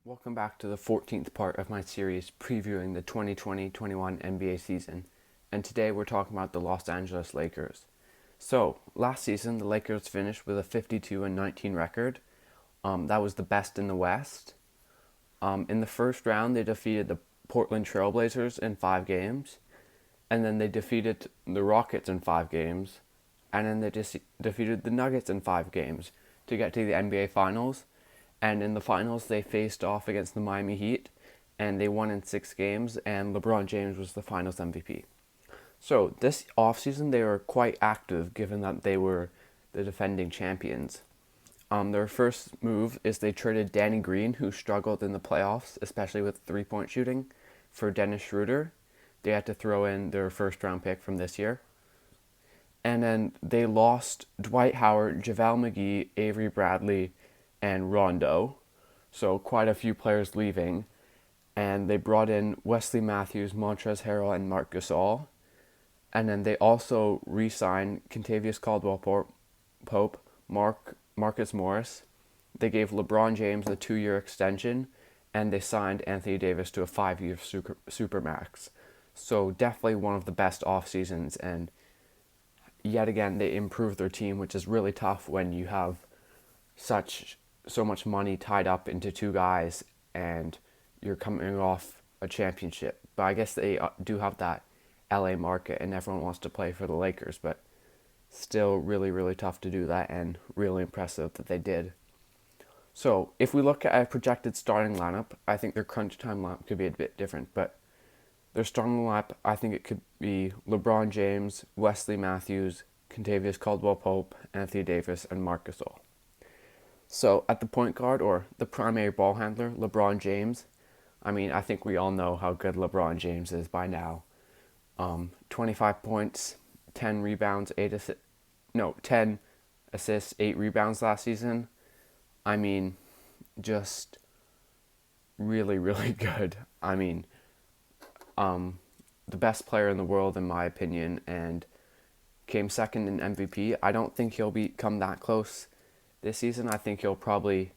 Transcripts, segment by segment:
Welcome back to the 14th part of my series previewing the 2020-21 NBA season, and today we're talking about the Los Angeles Lakers. So, last season the Lakers finished with a 52-19 record. That was the best in the West. In the first round they defeated the Portland Trailblazers in 5 games, and then they defeated the Rockets in 5 games, and then they defeated the Nuggets in 5 games to get to the NBA Finals. And in the finals, they faced off against the Miami Heat, and they won in 6 games, and LeBron James was the finals MVP. So this offseason, they were quite active, given that they were the defending champions. Their first move is they traded Danny Green, who struggled in the playoffs, especially with three-point shooting, for Dennis Schroeder. They had to throw in their first-round pick from this year. And then they lost Dwight Howard, JaVale McGee, Avery Bradley, and Rondo, so quite a few players leaving, and they brought in Wesley Matthews, Montrezl Harrell, and Marc Gasol, and then they also re-signed Kentavious Caldwell-Pope, Marcus Morris. They gave LeBron James a 2-year extension, and they signed Anthony Davis to a 5-year supermax. So definitely one of the best off seasons, and yet again they improved their team, which is really tough when you have so much money tied up into 2 guys and you're coming off a championship. But I guess they do have that LA market and everyone wants to play for the Lakers, but still really, really tough to do that and really impressive that they did. So if we look at a projected starting lineup, I think their crunch time lineup could be a bit different, but their starting lineup, I think it could be LeBron James, Wesley Matthews, Kentavious Caldwell-Pope, Anthony Davis, and Marc Gasol. So at the point guard, or the primary ball handler, LeBron James. I think we all know how good LeBron James is by now. 25 points, 10 rebounds, 10 assists, 8 rebounds last season. Just really, really good. The best player in the world in my opinion, and came second in MVP. I don't think he'll come that close this season. I think he'll probably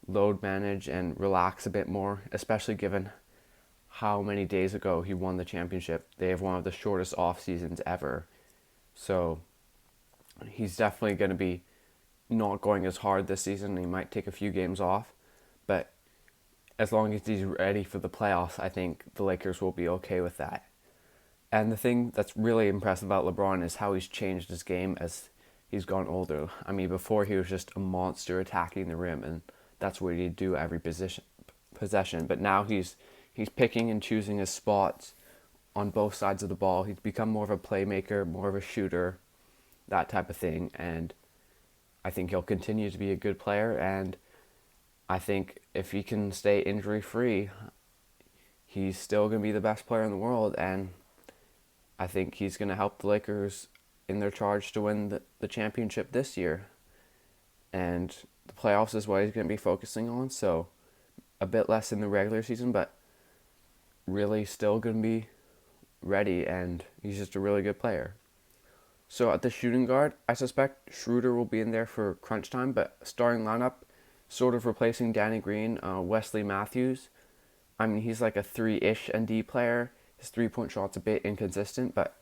load manage and relax a bit more, especially given how many days ago he won the championship. They have one of the shortest off seasons ever. So he's definitely going to be not going as hard this season. He might take a few games off, but as long as he's ready for the playoffs, I think the Lakers will be okay with that. And the thing that's really impressive about LeBron is how he's changed his game as he's gone older. Before he was just a monster attacking the rim, and that's what he'd do every possession. But now he's picking and choosing his spots on both sides of the ball. He's become more of a playmaker, more of a shooter, that type of thing. And I think he'll continue to be a good player. And I think if he can stay injury-free, he's still going to be the best player in the world. And I think he's going to help the Lakers in their charge to win the championship this year. And the playoffs is what he's going to be focusing on, so a bit less in the regular season, but really still going to be ready, and he's just a really good player. So at the shooting guard, I suspect Schroeder will be in there for crunch time, but starting lineup, sort of replacing Danny Green, Wesley Matthews. He's like a 3-ish ND player. His 3-point shot's a bit inconsistent, but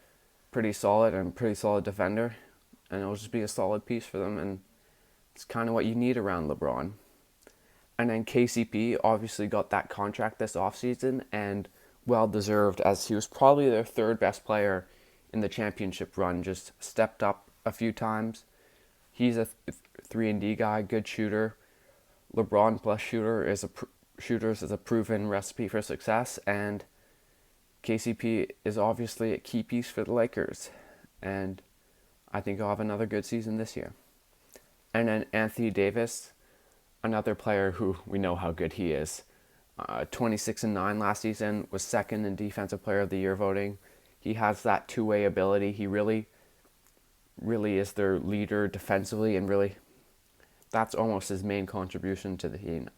pretty solid defender, and it'll just be a solid piece for them, and it's kind of what you need around LeBron. And then KCP obviously got that contract this offseason, and well deserved, as he was probably their 3rd best player in the championship run, just stepped up a few times. He's a 3-and-D guy, good shooter. LeBron plus shooters is a proven recipe for success, and KCP is obviously a key piece for the Lakers, and I think he'll have another good season this year. And then Anthony Davis, another player who we know how good he is. 26-9 last season, was 2nd in Defensive Player of the Year voting. He has that two-way ability. He really, really is their leader defensively, and really that's almost his main contribution to the team.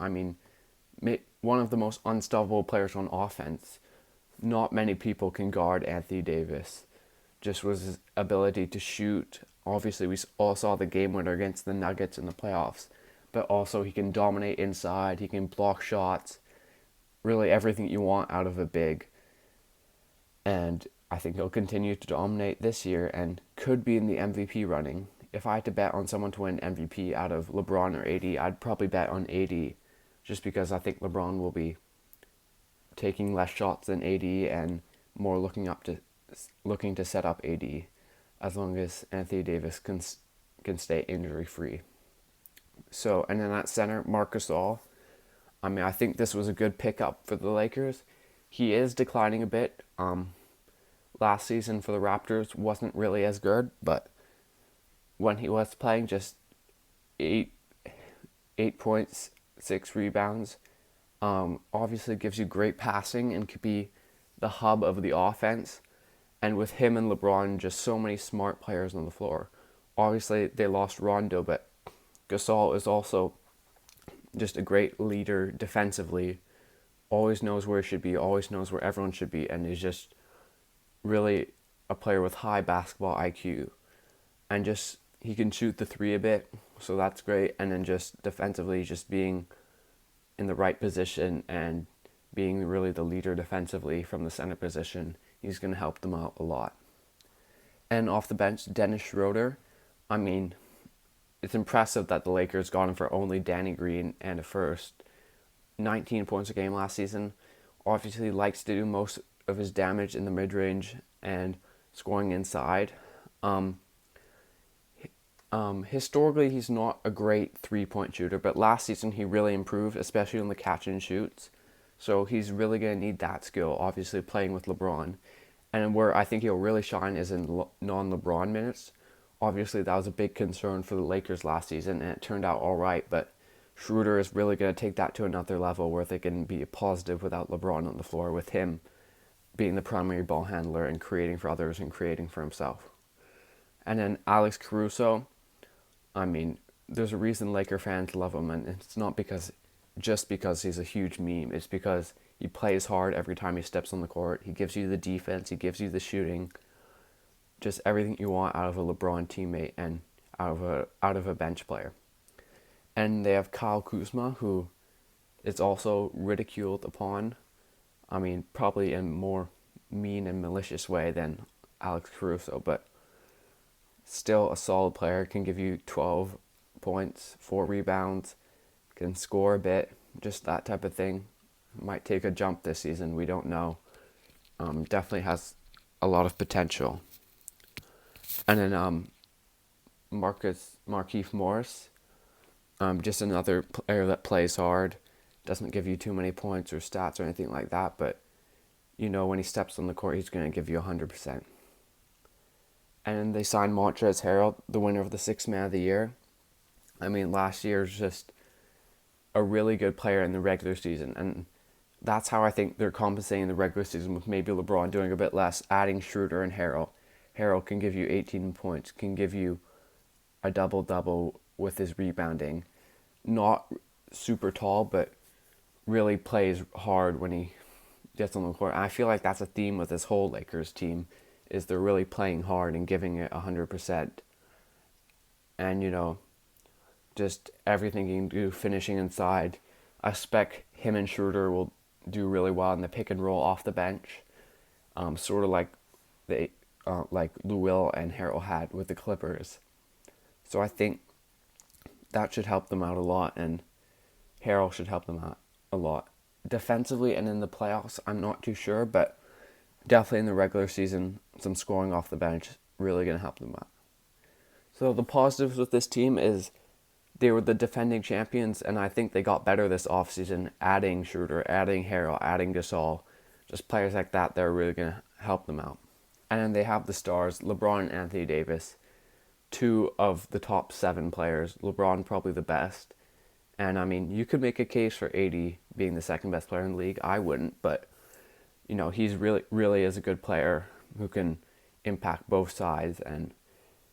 One of the most unstoppable players on offense. Not many people can guard Anthony Davis. Just was his ability to shoot. Obviously, we all saw the game winner against the Nuggets in the playoffs. But also, he can dominate inside. He can block shots. really everything you want out of a big. And I think he'll continue to dominate this year and could be in the MVP running. If I had to bet on someone to win MVP out of LeBron or AD, I'd probably bet on AD, just because I think LeBron will be taking less shots than AD and more looking to set up AD, as long as Anthony Davis can stay injury free. So, and then at center, Marc Gasol. I mean, I think this was a good pickup for the Lakers. He is declining a bit. Last season for the Raptors wasn't really as good, but when he was playing, just 8 points, 6 rebounds. Obviously gives you great passing and could be the hub of the offense. And with him and LeBron, just so many smart players on the floor. Obviously, they lost Rondo, but Gasol is also just a great leader defensively. Always knows where he should be, always knows where everyone should be, and is just really a player with high basketball IQ. And just, he can shoot the three a bit, so that's great. And then just defensively, just being in the right position and being really the leader defensively from the center position, he's going to help them out a lot. And off the bench, Dennis Schroeder. I mean, it's impressive that the Lakers got him for only Danny Green and a first. 19 points a game last season. Obviously likes to do most of his damage in the mid-range and scoring inside. Historically, he's not a great three-point shooter, but last season he really improved, especially on the catch and shoots. So he's really going to need that skill, obviously playing with LeBron. And where I think he'll really shine is in non-LeBron minutes. Obviously, that was a big concern for the Lakers last season, and it turned out all right, but Schroeder is really going to take that to another level where they can be positive without LeBron on the floor, with him being the primary ball handler and creating for others and creating for himself. And then Alex Caruso, I mean, there's a reason Laker fans love him, and it's not just because he's a huge meme. It's because he plays hard every time he steps on the court. He gives you the defense, he gives you the shooting, just everything you want out of a LeBron teammate and out of a bench player. And they have Kyle Kuzma, who is also ridiculed upon. I mean, probably in a more mean and malicious way than Alex Caruso, but still a solid player. Can give you 12 points, 4 rebounds, can score a bit, just that type of thing. Might take a jump this season, we don't know. Definitely has a lot of potential. And then Markieff Morris, just another player that plays hard, doesn't give you too many points or stats or anything like that, but you know when he steps on the court, he's going to give you 100%. And they signed Montrezl Harrell, the winner of the Sixth Man of the Year. I mean, last year was just a really good player in the regular season, and that's how I think they're compensating the regular season, with maybe LeBron doing a bit less, adding Schroeder and Harrell. Harrell can give you 18 points, can give you a double-double with his rebounding. Not super tall, but really plays hard when he gets on the court. And I feel like that's a theme with this whole Lakers team, is they're really playing hard and giving it 100%. And, you know, just everything he can do, finishing inside. I expect him and Schroeder will do really well in the pick and roll off the bench. Sort of like Lou Will and Harrell had with the Clippers. So I think that should help them out a lot, and Harrell should help them out a lot. Defensively and in the playoffs, I'm not too sure, but definitely in the regular season, some scoring off the bench really going to help them out. So the positives with this team is they were the defending champions, and I think they got better this offseason, adding Schroeder, adding Harrell, adding Gasol, just players like that are really going to help them out. And then they have the stars, LeBron and Anthony Davis, 2 of the top 7 players. LeBron probably the best. And I mean, you could make a case for AD being the second best player in the league. I wouldn't, but you know, he's really is a good player who can impact both sides. And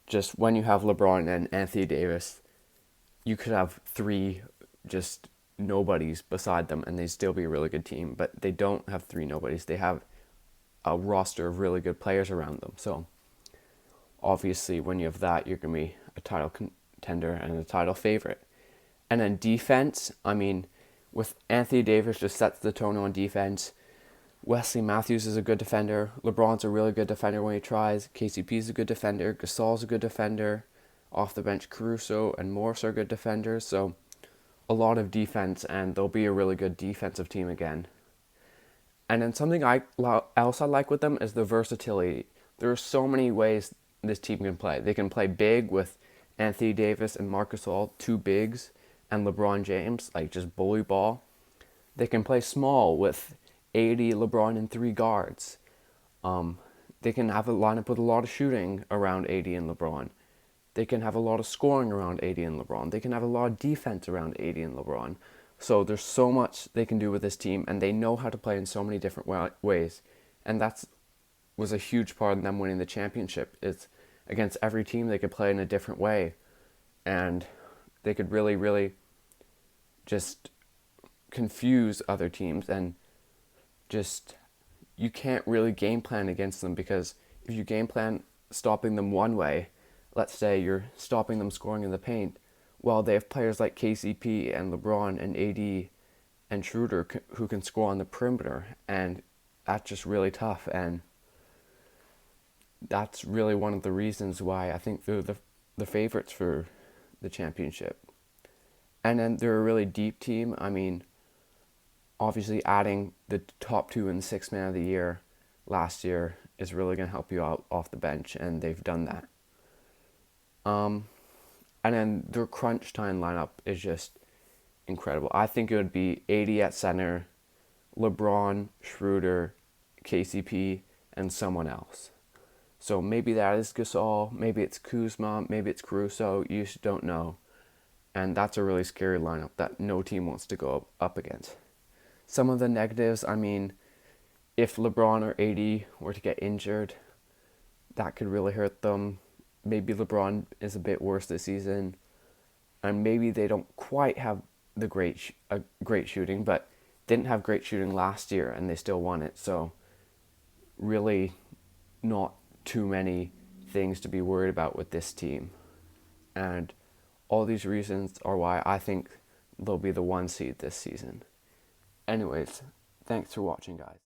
just when you have LeBron and Anthony Davis, you could have 3 just nobodies beside them and they'd still be a really good team. But they don't have 3 nobodies. They have a roster of really good players around them. So obviously when you have that, you're going to be a title contender and a title favorite. And then defense, I mean, with Anthony Davis just sets the tone on defense. Wesley Matthews is a good defender. LeBron's a really good defender when he tries. KCP's a good defender. Gasol's a good defender. Off the bench, Caruso and Morris are good defenders. So a lot of defense, and they'll be a really good defensive team again. And then something else I like with them is the versatility. There are so many ways this team can play. They can play big with Anthony Davis and Marc Gasol, two bigs, and LeBron James, like just bully ball. They can play small with AD, LeBron, and three guards. They can have a lineup with a lot of shooting around AD and LeBron. They can have a lot of scoring around AD and LeBron. They can have a lot of defense around AD and LeBron. So there's so much they can do with this team, and they know how to play in so many different ways. And that's was a huge part of them winning the championship. It's against every team they could play in a different way, and they could really, really just confuse other teams, and just you can't really game plan against them, because if you game plan stopping them one way, let's say you're stopping them scoring in the paint, well, they have players like KCP and LeBron and AD and Schroeder who can score on the perimeter, and that's just really tough. And that's really one of the reasons why I think they're the favorites for the championship. And then they're a really deep team. I mean, obviously adding the top two and the sixth man of the year last year is really going to help you out off the bench, and they've done that. And then their crunch time lineup is just incredible. I think it would be AD at center, LeBron, Schroeder, KCP, and someone else. So maybe that is Gasol, maybe it's Kuzma, maybe it's Caruso, you just don't know. And that's a really scary lineup that no team wants to go up against. Some of the negatives, I mean, if LeBron or AD were to get injured, that could really hurt them. Maybe LeBron is a bit worse this season, and maybe they don't quite have the great shooting, but didn't have great shooting last year, and they still won it. So really not too many things to be worried about with this team. And all these reasons are why I think they'll be the one seed this season. Anyways, thanks for watching, guys.